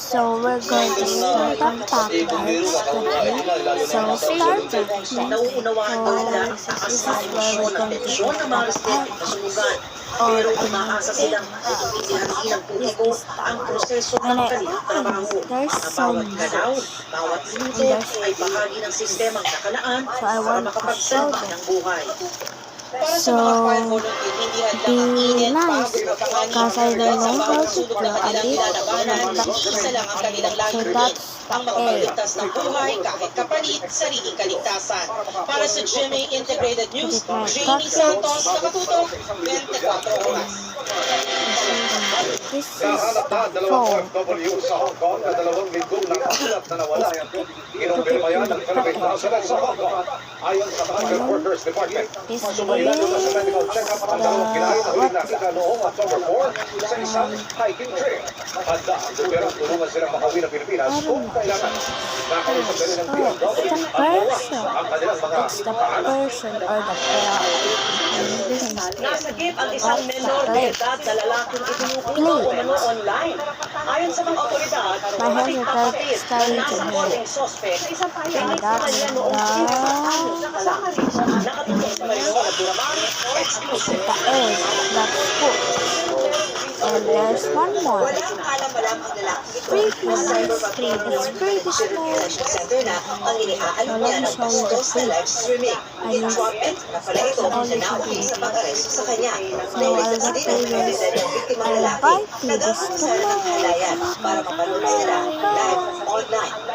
So we're going to start ang package today. So start please. Nauunawaan daw nila ang taas na emosyon at tensyon ng mga residente na sumugan. Pero umaasa silang naiintindihan din ng publiko ang proseso ng kanilang trabaho. Ang bawat galaw, bawat minuto ay bahagi ng sistemang nakalaan para makapagsalba ng buhay. So be nice because I don't know how to do it. Isa lang ang kanilang So layunin, that's ang makapagligtas ng buhay kahit kapalit sariling kaligtasan. Para sa GMA Integrated News, Jamie Santos, nakatutok 24 oras. This is Nahanap the dalawang phone. OFW sa Hong Kong na 2 linggong nakulat na nawala. Kinumpirma yan ng Philippine Consulate sa Hong Kong. Ayon sa Migrant Workers Department, This sumaylado na sa medical check-up ang dalawang kinain na huling nakita noong October 4 sa isang hiking trail. Handa ang gobyerno tulungan silang makauwi ng Pilipinas kung kailangan. Nakausap din ng POW ang kanilang mga It's the person or the Nasagip ang isang menor de edad na lalaking itinututo umano online. Ayon sa mga otoridad, My hands matik are kapatid na starting to nasa hurt. bordeng suspect sa isang pahilig sa That's kanya noong 15 anyos na lang. Nakatutok sa Marisol at Duramari, exclusive. That's food. And there's one more. Walang alam-alam ang lalaki Free pieces. It's pretty small. Center na ang iniaalok niya ng bastos na live streaming. Intrapit na pala ito na nauwi sa pag-aresto sa kanya. Nailigtas din ang pagkakita ng biktima lalaki na gawang sa ng halayan para mapanood sila live online.